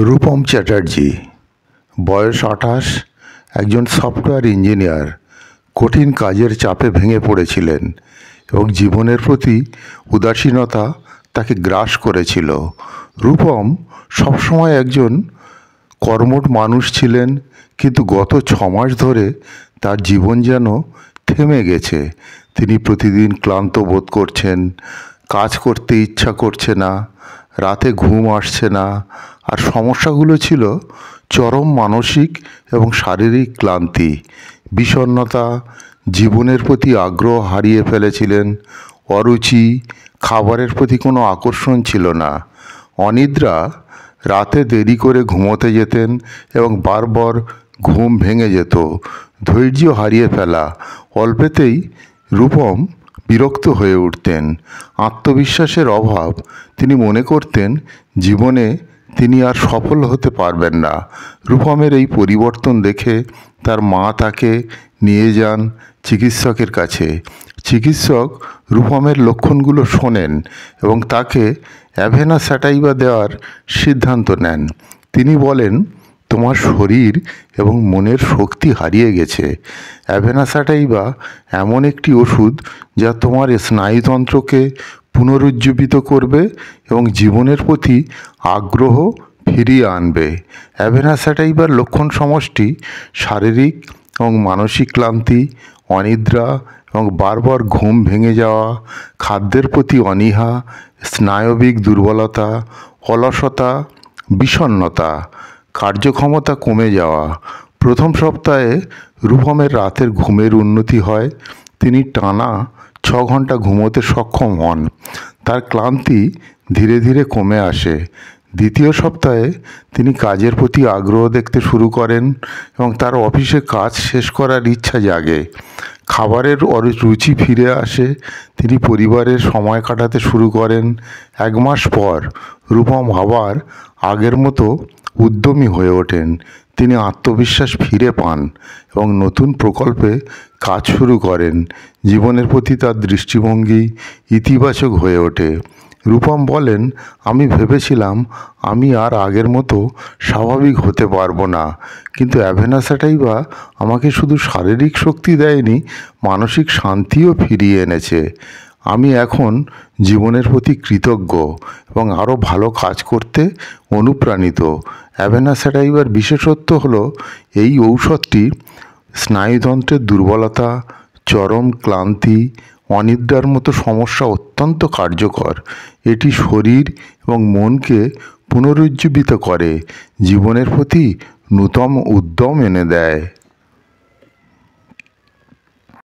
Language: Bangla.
রূপম চ্যাটার্জি, বয়স ২৮, একজন সফটওয়্যার ইঞ্জিনিয়ার। কঠিন কাজের চাপে ভেঙে পড়েছিলেন এবং জীবনের প্রতি উদাসীনতা তাকে গ্রাস করেছিল। রূপম সবসময় একজন কর্মঠ মানুষ ছিলেন, কিন্তু গত ৬ মাস ধরে তার জীবন যেন থেমে গেছে। তিনি প্রতিদিন ক্লান্ত বোধ করছেন, কাজ করতে ইচ্ছা করছে না, রাতে ঘুম আসছে না। আর সমস্যাগুলো ছিল চরম মানসিক এবং শারীরিক ক্লান্তি, বিষণ্ণতা, জীবনের প্রতি আগ্রহ হারিয়ে ফেলেছিলেন, অরুচি, খাবারের প্রতি কোনো আকর্ষণ ছিল না, অনিদ্রা, রাতে দেরি করে ঘুমোতে যেতেন এবং বারবার ঘুম ভেঙে যেত, ধৈর্য হারিয়ে ফেলা। অল্পেতেই রূপম বিরক্ত হয়ে উঠতেন, আত্মবিশ্বাসের অভাব। তিনি মনে করতেন জীবনে তিনি আর সফল হতে পারবেন না। রূপমের এই পরিবর্তন দেখে তার মা তাকে নিয়ে যান চিকিৎসকের কাছে। চিকিৎসক রূপমের লক্ষণগুলো শোনেন এবং তাকে অ্যাভেনা স্যাটাইভা দেওয়ার সিদ্ধান্ত নেন। তিনি বলেন, তোমার শরীর এবং মনের শক্তি হারিয়ে গেছে। অ্যাভেনা স্যাটাইভা এমন একটি ওষুধ যা তোমার স্নায়ুতন্ত্রকে পুনরুজ্জীবিত করবে এবং জীবনের প্রতি আগ্রহ ফিরিয়ে আনবে। অ্যাভেনা স্যাটাইভার লক্ষণ সমষ্টি শারীরিক এবং মানসিক ক্লান্তি, অনিদ্রা এবং বারবার ঘুম ভেঙে যাওয়া, খাদ্যের প্রতি অনীহা, স্নায়বিক দুর্বলতা, অলসতা, বিষণ্ণতা, কার্যক্ষমতা কমে যাওয়া। প্রথম সপ্তাহে রূপমের রাতের ঘুমের উন্নতি হয়। তিনি টানা ৬ ঘন্টা ঘুমোতে সক্ষম হন। তার ক্লান্তি ধীরে ধীরে কমে আসে। দ্বিতীয় সপ্তাহে তিনি কাজের প্রতি আগ্রহ দেখতে শুরু করেন এবং তার অফিসে কাজ শেষ করার ইচ্ছা জাগে। খাবারের রুচি ফিরে আসে। তিনি পরিবারের সময় কাটাতে শুরু করেন। ১ মাস পর রূপম আবার আগের মতো উদ্যমী হয়ে ওঠেন। তিনি আত্মবিশ্বাস ফিরে পান এবং নতুন প্রকল্পে কাজ শুরু করেন। জীবনের প্রতি তার দৃষ্টিভঙ্গি ইতিবাচক হয়ে ওঠে। রূপম বলেন, আমি ভেবেছিলাম আমি আর আগের মতো স্বাভাবিক হতে পারবো না, কিন্তু অ্যাভেনা স্যাটাইভা আমাকে শুধু শারীরিক শক্তি দেয়নি, মানসিক শান্তিও ফিরিয়ে এনেছে। আমি এখন জীবনের প্রতি কৃতজ্ঞ এবং আরও ভালো কাজ করতে অনুপ্রাণিত। অ্যাভেনা স্যাটাইভার বিশেষত্ব হলো এই ঔষধটি স্নায়ুতন্ত্রের দুর্বলতা, চরম ক্লান্তি, অনিদ্রার মতো সমস্যা অত্যন্ত কার্যকর। এটি শরীর এবং মনকে পুনরুজ্জীবিত করে, জীবনের প্রতি নূতন উদ্যম এনে দেয়।